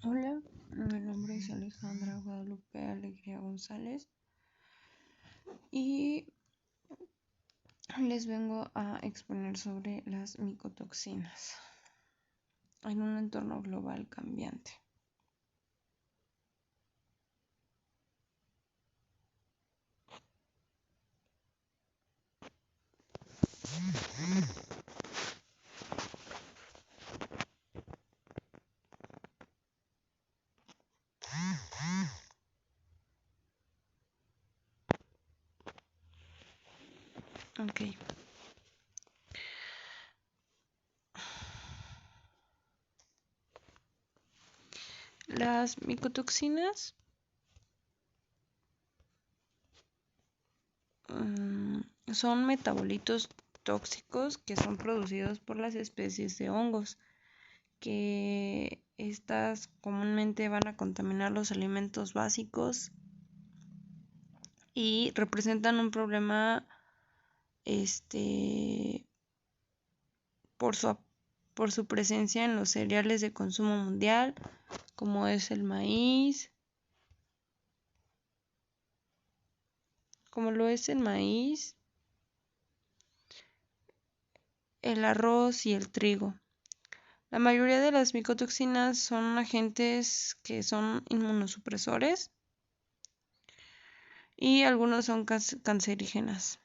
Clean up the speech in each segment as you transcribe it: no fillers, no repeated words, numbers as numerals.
Hola, mi nombre es Alejandra Guadalupe Alegría González y les vengo a exponer sobre las micotoxinas en un entorno global cambiante. Ok. Las micotoxinas son metabolitos tóxicos que son producidos por las especies de hongos, que estas comúnmente van a contaminar los alimentos básicos y representan un problema por por su presencia en los cereales de consumo mundial, como es el maíz, como lo es el maíz, el arroz y el trigo. La mayoría de las micotoxinas son agentes que son inmunosupresores y algunos son cancerígenas.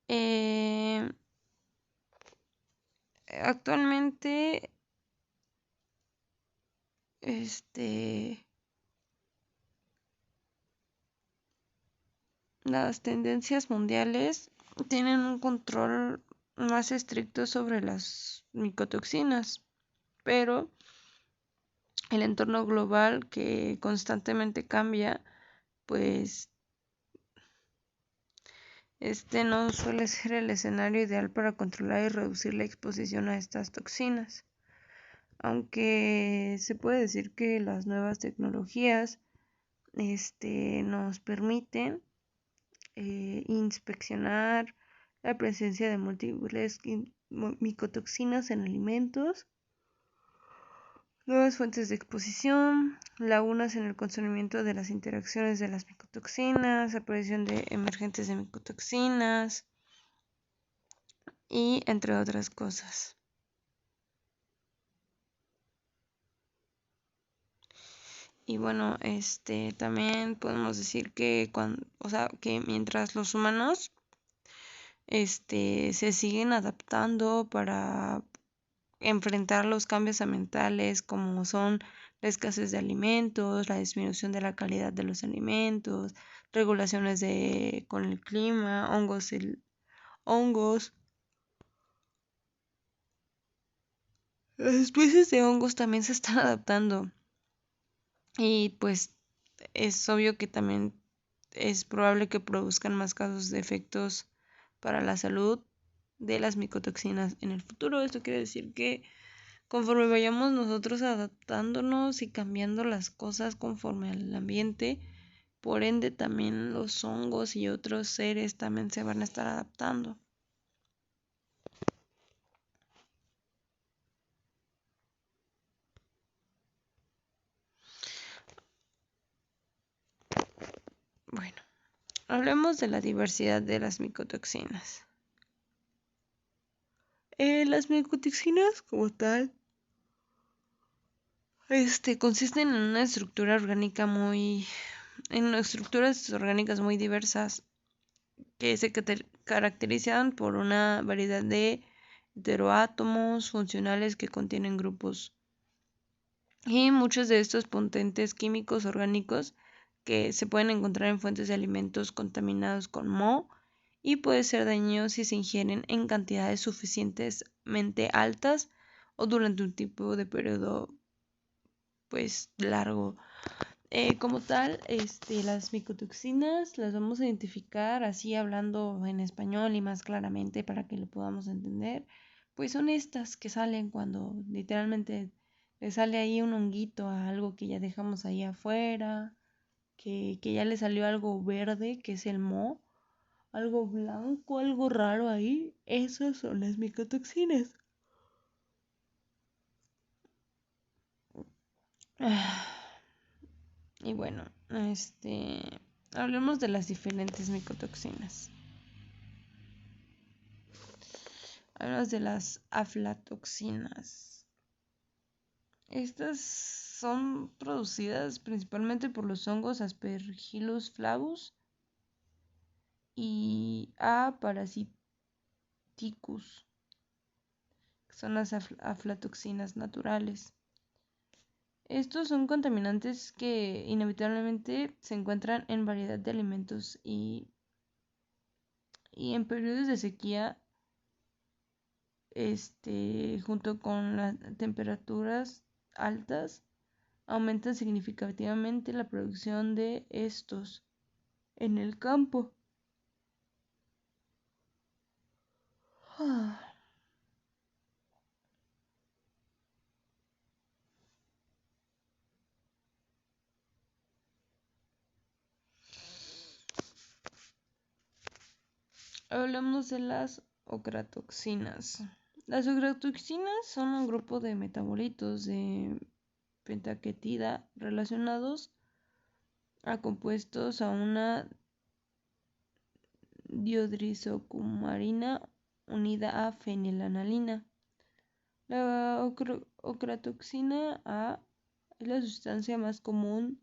Eh, Actualmente, las tendencias mundiales tienen un control más estricto sobre las micotoxinas, pero el entorno global que constantemente cambia, pues no suele ser el escenario ideal para controlar y reducir la exposición a estas toxinas. Aunque se puede decir que las nuevas tecnologías nos permiten inspeccionar la presencia de múltiples micotoxinas en alimentos, nuevas fuentes de exposición, lagunas en el conocimiento de las interacciones de las micotoxinas, aparición de emergentes de micotoxinas y entre otras cosas. Y bueno, también podemos decir que que mientras los humanos se siguen adaptando para enfrentar los cambios ambientales como son la escasez de alimentos, la disminución de la calidad de los alimentos, regulaciones con el clima, hongos. Las especies de hongos también se están adaptando y pues es obvio que también es probable que produzcan más casos de efectos para la salud de las micotoxinas en el futuro. Esto quiere decir que conforme vayamos nosotros adaptándonos y cambiando las cosas conforme al ambiente, por ende también los hongos y otros seres también se van a estar adaptando. Bueno, hablemos de la diversidad de las micotoxinas. Las micotoxinas como tal consisten en estructuras orgánicas muy diversas que se caracterizan por una variedad de heteroátomos funcionales que contienen grupos y muchos de estos potentes químicos orgánicos que se pueden encontrar en fuentes de alimentos contaminados con moho y puede ser dañino si se ingieren en cantidades suficientemente altas o durante un tipo de periodo pues largo. Como tal, las micotoxinas las vamos a identificar así hablando en español y más claramente para que lo podamos entender. Pues son estas que salen cuando literalmente le sale ahí un honguito a algo que ya dejamos ahí afuera, que ya le salió algo verde, que es el moho, algo blanco, algo raro ahí. Esas son las micotoxinas. Y bueno, hablemos de las diferentes micotoxinas. Hablamos de las aflatoxinas. Estas son producidas principalmente por los hongos Aspergillus flavus y A. parasiticus, que son las aflatoxinas naturales. Estos son contaminantes que inevitablemente se encuentran en variedad de alimentos y en periodos de sequía, junto con las temperaturas altas, aumentan significativamente la producción de estos en el campo. Hablamos de las ocratoxinas. Las ocratoxinas son un grupo de metabolitos de pentaquetida relacionados a compuestos a una diodrisocumarina unida a fenilalanina. La ocratoxina A es la sustancia más común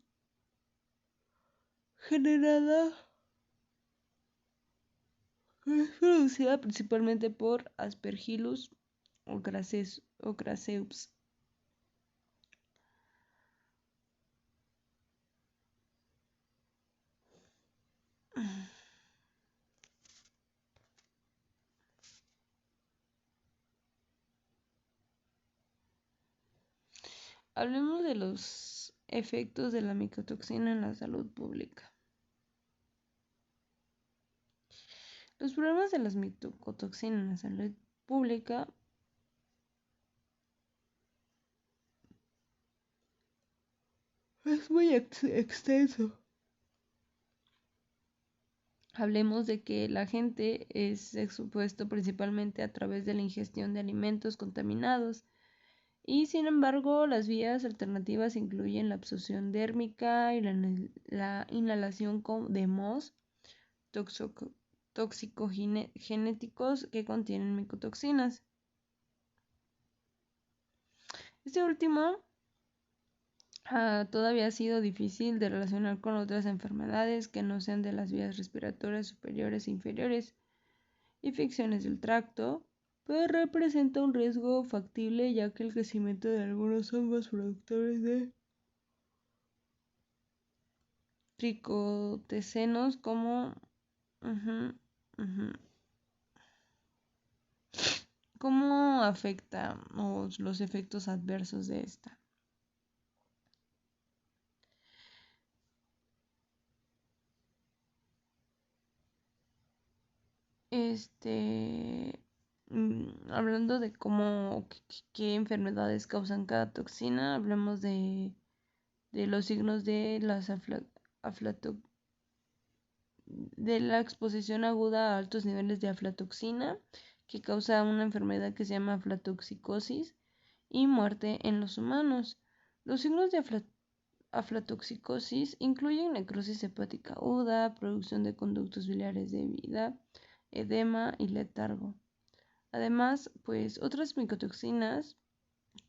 generada. Es producida principalmente por Aspergillus ocraceus. Hablemos de los efectos de la micotoxina en la salud pública. Los problemas de las micotoxinas en la salud pública es muy extenso. Hablemos de que la gente es expuesto principalmente a través de la ingestión de alimentos contaminados y sin embargo las vías alternativas incluyen la absorción dérmica y la inhalación de mohos tóxico-genéticos que contienen micotoxinas. Este último todavía ha sido difícil de relacionar con otras enfermedades que no sean de las vías respiratorias superiores e inferiores, infecciones del tracto, pero representa un riesgo factible ya que el crecimiento de algunos hongos productores de tricotesenos como ¿cómo afecta los efectos adversos de esta? Hablando de qué enfermedades causan cada toxina, hablemos de los signos de de la exposición aguda a altos niveles de aflatoxina, que causa una enfermedad que se llama aflatoxicosis y muerte en los humanos. Los signos de aflatoxicosis incluyen necrosis hepática aguda, producción de conductos biliares de vida, edema y letargo. Además, pues otras micotoxinas,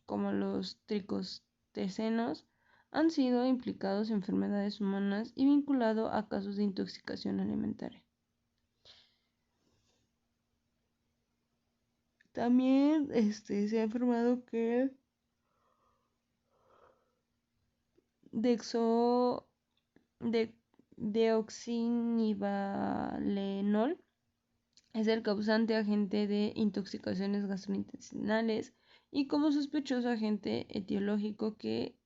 como los tricotesenos, han sido implicados en enfermedades humanas y vinculado a casos de intoxicación alimentaria. También se ha informado que deoxinivalenol es el causante agente de intoxicaciones gastrointestinales y como sospechoso agente etiológico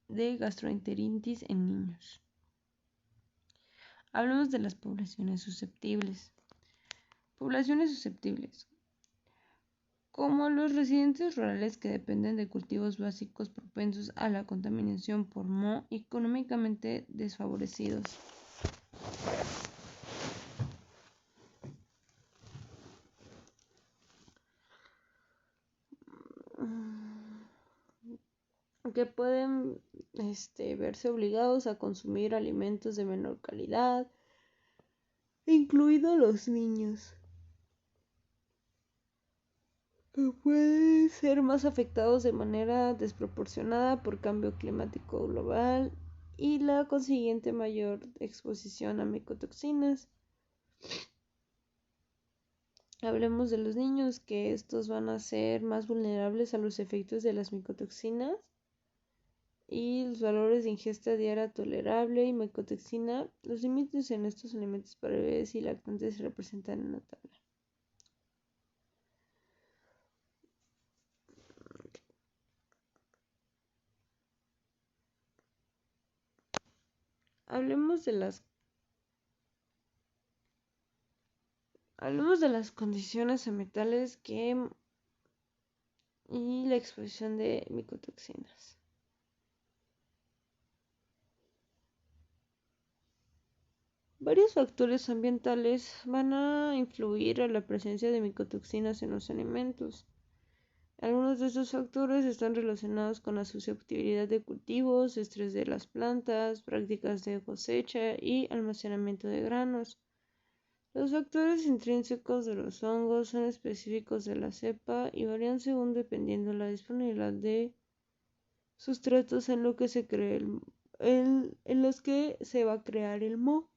de gastroenteritis en niños. Hablamos de las poblaciones susceptibles. Poblaciones susceptibles. Como los residentes rurales que dependen de cultivos básicos propensos a la contaminación por moho, económicamente desfavorecidos. que pueden verse obligados a consumir alimentos de menor calidad, incluidos los niños, que pueden ser más afectados de manera desproporcionada por cambio climático global y la consiguiente mayor exposición a micotoxinas. Hablemos de los niños, que estos van a ser más vulnerables a los efectos de las micotoxinas y los valores de ingesta diaria tolerable y micotoxina. Los límites en estos alimentos para bebés y lactantes se representan en la tabla. Hablemos de las condiciones ambientales y la exposición de micotoxinas. Varios factores ambientales van a influir a la presencia de micotoxinas en los alimentos. Algunos de estos factores están relacionados con la susceptibilidad de cultivos, estrés de las plantas, prácticas de cosecha y almacenamiento de granos. Los factores intrínsecos de los hongos son específicos de la cepa y varían según dependiendo la disponibilidad de sustratos en los que se va a crear el moho.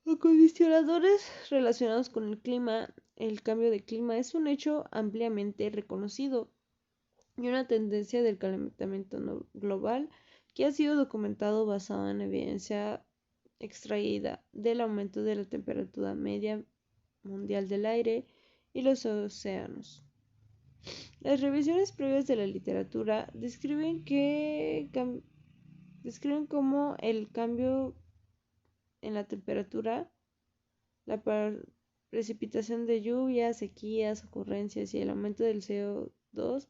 Acondicionadores relacionados con el clima. El cambio de clima es un hecho ampliamente reconocido y una tendencia del calentamiento global que ha sido documentado basado en evidencia extraída del aumento de la temperatura media mundial del aire y los océanos. Las revisiones previas de la literatura describen cómo el cambio en la temperatura, la precipitación de lluvias, sequías, ocurrencias y el aumento del CO2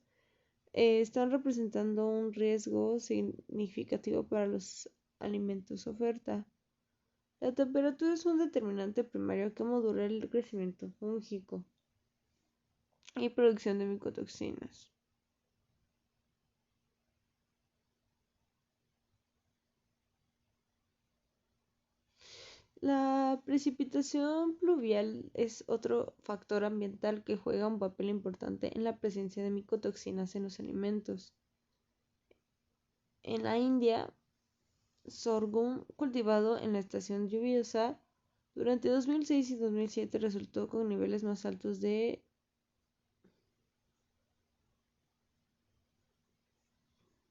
están representando un riesgo significativo para los alimentos oferta. La temperatura es un determinante primario que modula el crecimiento fúngico y producción de micotoxinas. La precipitación pluvial es otro factor ambiental que juega un papel importante en la presencia de micotoxinas en los alimentos. En la India, sorghum cultivado en la estación lluviosa durante 2006 y 2007 resultó con niveles más altos de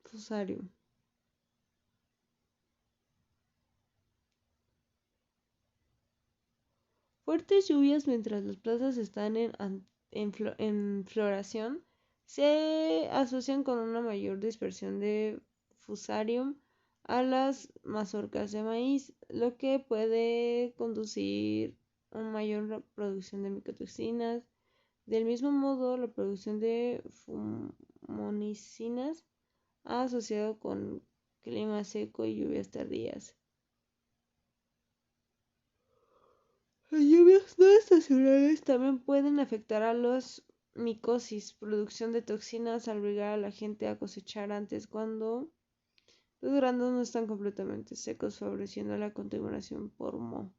fusarium. Fuertes lluvias mientras las plantas están en floración se asocian con una mayor dispersión de fusarium a las mazorcas de maíz, lo que puede conducir a una mayor producción de micotoxinas. Del mismo modo, la producción de fumonicinas ha asociado con clima seco y lluvias tardías. Las lluvias no estacionales también pueden afectar a los micosis, producción de toxinas al obligar a la gente a cosechar antes cuando los granos no están completamente secos, favoreciendo la contaminación por moho.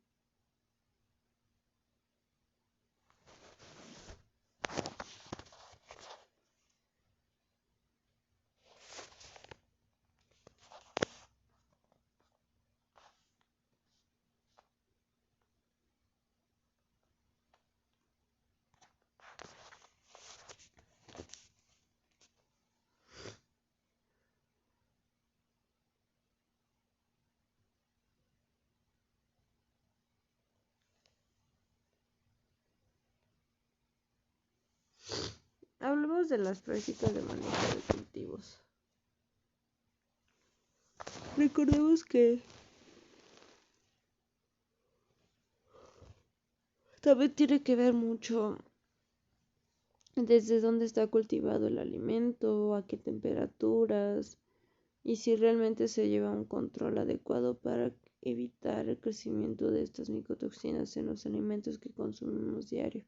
Hablemos de las prácticas de manejo de cultivos. Recordemos que también tiene que ver mucho desde dónde está cultivado el alimento, a qué temperaturas y si realmente se lleva un control adecuado para evitar el crecimiento de estas micotoxinas en los alimentos que consumimos diario.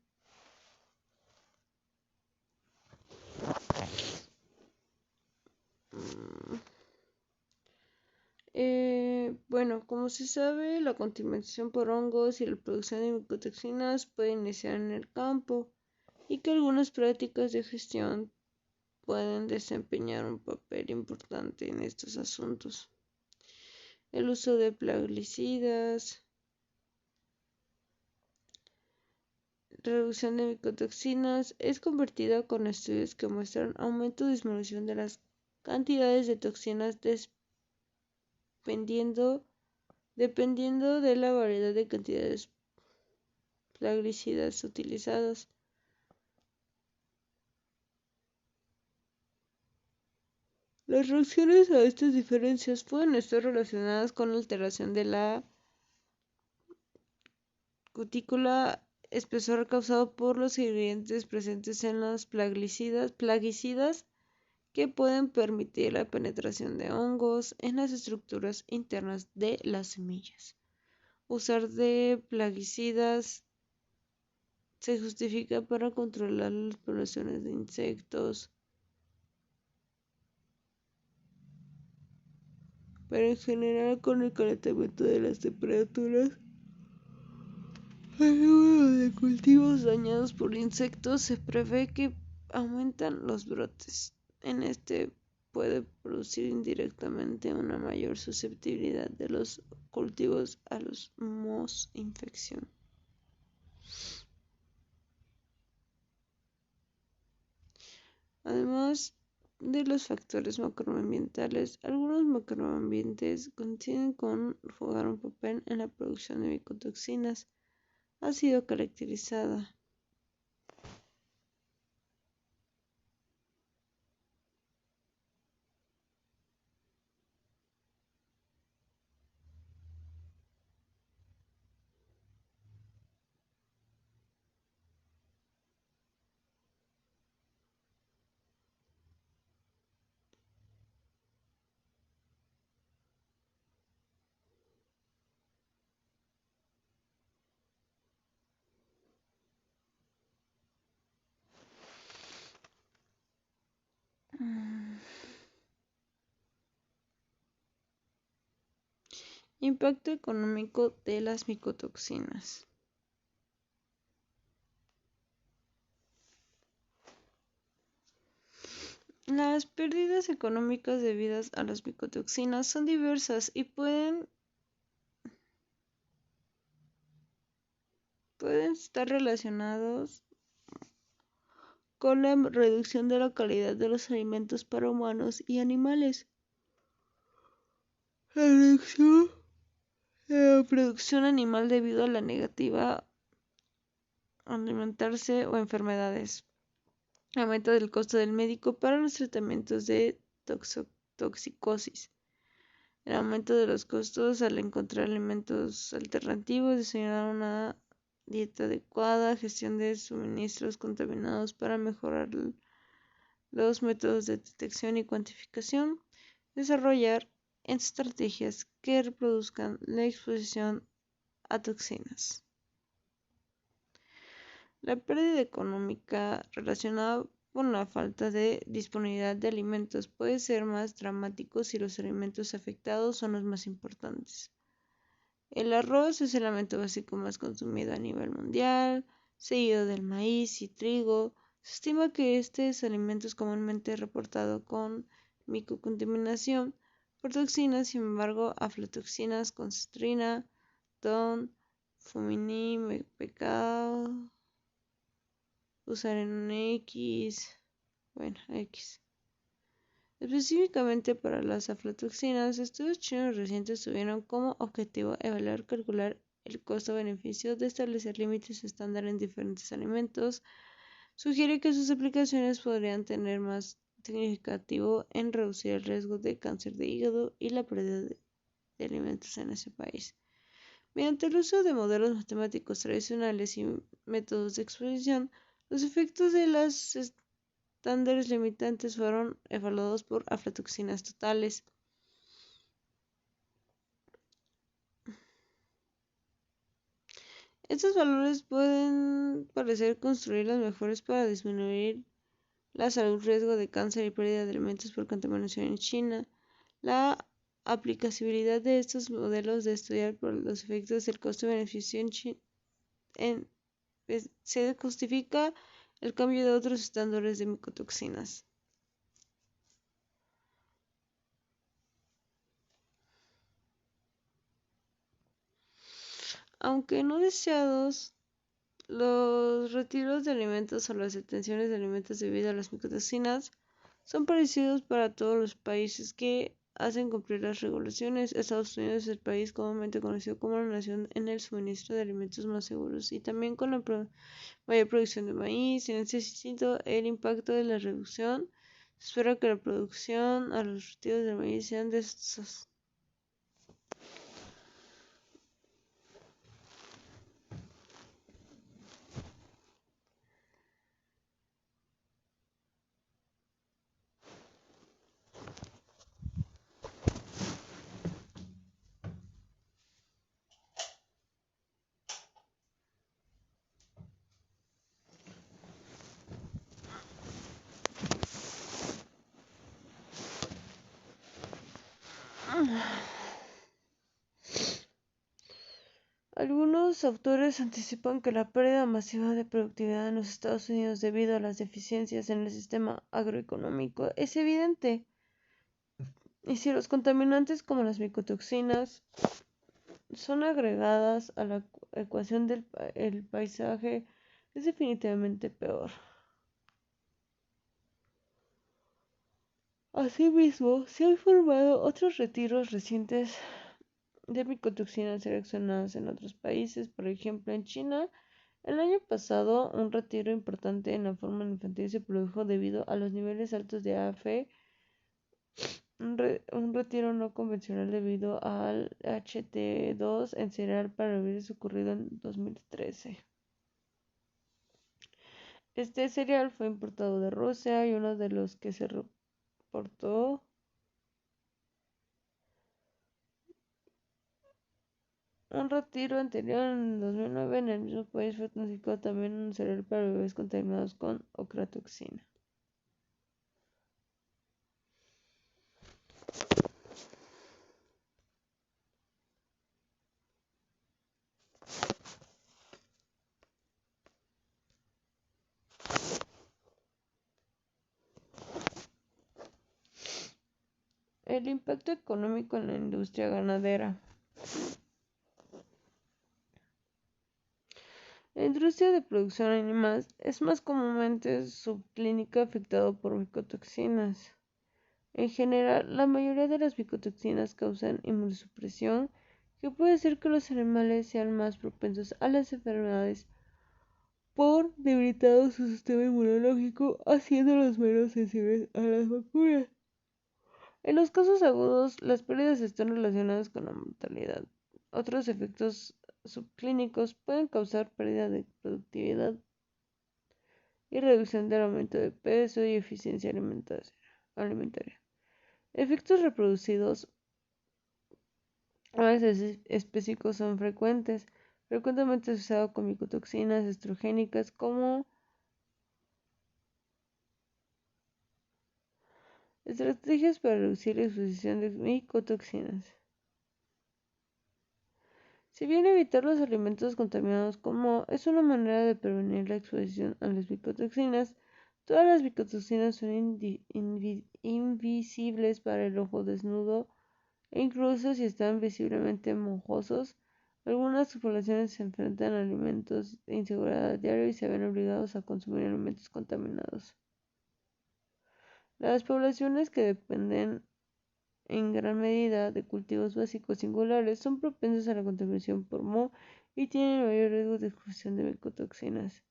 como se sabe, la contaminación por hongos y la producción de micotoxinas puede iniciar en el campo y que algunas prácticas de gestión pueden desempeñar un papel importante en estos asuntos. El uso de plaguicidas, reducción de micotoxinas es compartida con estudios que muestran aumento o disminución de las cantidades de toxinas dependiendo de la variedad de cantidades plaguicidas utilizadas. Las reacciones a estas diferencias pueden estar relacionadas con la alteración de la cutícula espesor causado por los ingredientes presentes en los plaguicidas que pueden permitir la penetración de hongos en las estructuras internas de las semillas. Usar de plaguicidas se justifica para controlar las poblaciones de insectos, pero en general con el calentamiento de las temperaturas, el número de cultivos dañados por insectos se prevé que aumentan los brotes. En este puede producir indirectamente una mayor susceptibilidad de los cultivos a los mohos infección. Además de los factores macroambientales, algunos macroambientes coinciden con jugar un papel en la producción de micotoxinas. Ha sido caracterizada impacto económico de las micotoxinas. Las pérdidas económicas debidas a las micotoxinas son diversas y pueden estar relacionados con la reducción de la calidad de los alimentos para humanos y animales, la reducción de la producción animal debido a la negativa alimentarse o enfermedades, aumento del costo del médico para los tratamientos de toxicosis, el aumento de los costos al encontrar alimentos alternativos, diseñar una dieta adecuada, gestión de suministros contaminados para mejorar los métodos de detección y cuantificación, desarrollar estrategias que reduzcan la exposición a toxinas. La pérdida económica relacionada con la falta de disponibilidad de alimentos puede ser más dramático si los alimentos afectados son los más importantes. El arroz es el alimento básico más consumido a nivel mundial, seguido del maíz y trigo. Se estima que este alimento es comúnmente reportado con micocontaminación por toxinas, sin embargo, aflatoxinas, concentrina, DON, fuminín, pecado, usar X. Específicamente para las aflatoxinas, estudios chinos recientes tuvieron como objetivo calcular el costo-beneficio de establecer límites estándar en diferentes alimentos. Sugiere que sus aplicaciones podrían tener más significativo en reducir el riesgo de cáncer de hígado y la pérdida de alimentos en ese país. Mediante el uso de modelos matemáticos tradicionales y métodos de exposición, los efectos de las estándares limitantes fueron evaluados por aflatoxinas totales. Estos valores pueden parecer construir las mejores para disminuir la salud, riesgo de cáncer y pérdida de alimentos por contaminación en China. La aplicabilidad de estos modelos de estudiar por los efectos del costo-beneficio se justifica el cambio de otros estándares de micotoxinas. Aunque no deseados, los retiros de alimentos o las detenciones de alimentos debido a las micotoxinas son parecidos para todos los países que hacen cumplir las regulaciones. Estados Unidos es el país comúnmente conocido como la nación en el suministro de alimentos más seguros y también con la mayor producción de maíz. En este sentido, el impacto de la reducción se espera que la producción a los retiros de maíz sean de estos. Algunos autores anticipan que la pérdida masiva de productividad en los Estados Unidos debido a las deficiencias en el sistema agroeconómico es evidente. Y si los contaminantes como las micotoxinas son agregadas a la ecuación del paisaje, es definitivamente peor. Asimismo, se han informado otros retiros recientes de micotoxinas seleccionadas en otros países, por ejemplo en China. El año pasado, un retiro importante en la forma infantil se produjo debido a los niveles altos de AF, un retiro no convencional debido al HT2 en cereal para bebés ocurrido en 2013. Este cereal fue importado de Rusia y uno de los que se reportó un retiro anterior en 2009 en el mismo país fue notificado también un cereal para bebés contaminados con ocratoxina. El impacto económico en la industria ganadera. La industria de producción animal es más comúnmente subclínica afectado por micotoxinas. En general, la mayoría de las micotoxinas causan inmunosupresión, que puede hacer que los animales sean más propensos a las enfermedades por debilitado su sistema inmunológico, haciéndolos menos sensibles a las vacunas. En los casos agudos, las pérdidas están relacionadas con la mortalidad. Otros efectos subclínicos pueden causar pérdida de productividad y reducción del aumento de peso y eficiencia alimentaria. Efectos reproducidos a veces específicos son frecuentemente asociados con micotoxinas estrogénicas como estrategias para reducir la exposición de micotoxinas. Si bien evitar los alimentos contaminados es una manera de prevenir la exposición a las micotoxinas, todas las micotoxinas son invisibles para el ojo desnudo e incluso si están visiblemente mojosos, algunas poblaciones se enfrentan a alimentos de inseguridad diaria y se ven obligados a consumir alimentos contaminados. Las poblaciones que dependen en gran medida de cultivos básicos singulares son propensas a la contaminación por moho y tienen mayor riesgo de exposición de micotoxinas.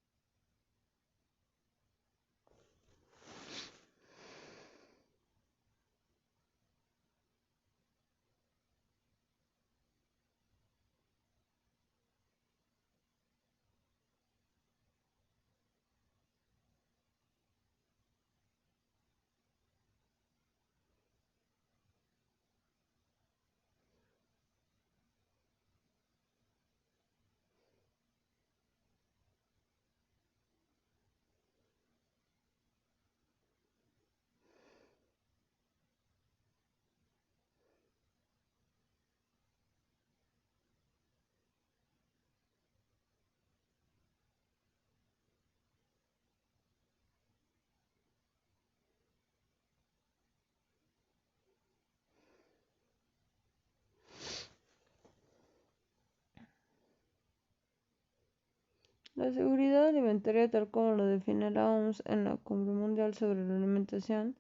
La seguridad alimentaria, tal como lo define la OMS en la Cumbre Mundial sobre la Alimentación,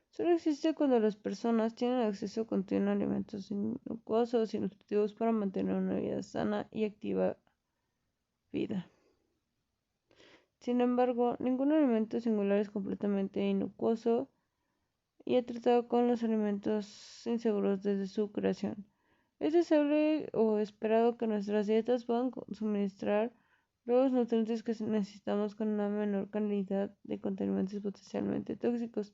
solo existe cuando las personas tienen acceso continuo a alimentos inocuosos y nutritivos para mantener una vida sana y activa vida. Sin embargo, ningún alimento singular es completamente inocuoso y ha tratado con los alimentos inseguros desde su creación. Es deseable o esperado que nuestras dietas puedan suministrar los nutrientes que necesitamos con una menor cantidad de contaminantes potencialmente tóxicos.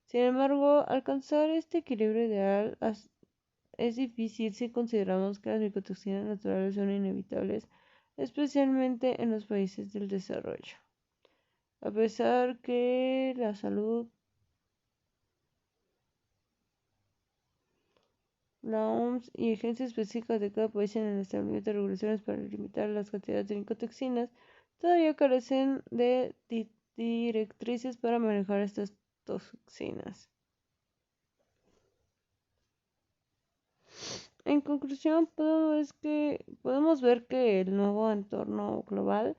Sin embargo, alcanzar este equilibrio ideal es difícil si consideramos que las micotoxinas naturales son inevitables, especialmente en los países del desarrollo. A pesar que la salud, la OMS y agencias específicas de cada país en el establecimiento de regulaciones para limitar las cantidades de micotoxinas, todavía carecen de directrices para manejar estas toxinas. En conclusión, podemos ver que el nuevo entorno global,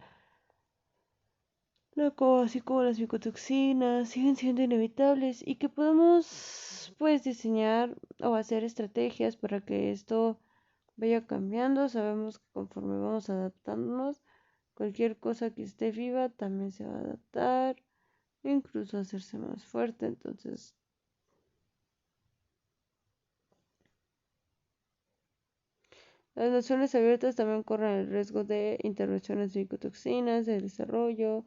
así como las micotoxinas, siguen siendo inevitables y que podemos diseñar o hacer estrategias para que esto vaya cambiando. Sabemos que conforme vamos adaptándonos, cualquier cosa que esté viva también se va a adaptar, incluso hacerse más fuerte. Entonces, las naciones abiertas también corren el riesgo de intervenciones de micotoxinas, de desarrollo.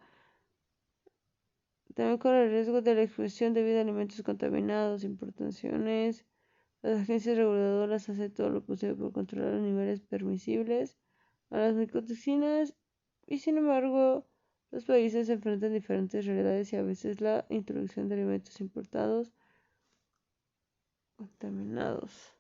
También corre el riesgo de la exposición debido a alimentos contaminados, importaciones. Las agencias reguladoras hacen todo lo posible por controlar los niveles permisibles a las micotoxinas y, sin embargo, los países enfrentan diferentes realidades y a veces la introducción de alimentos importados contaminados.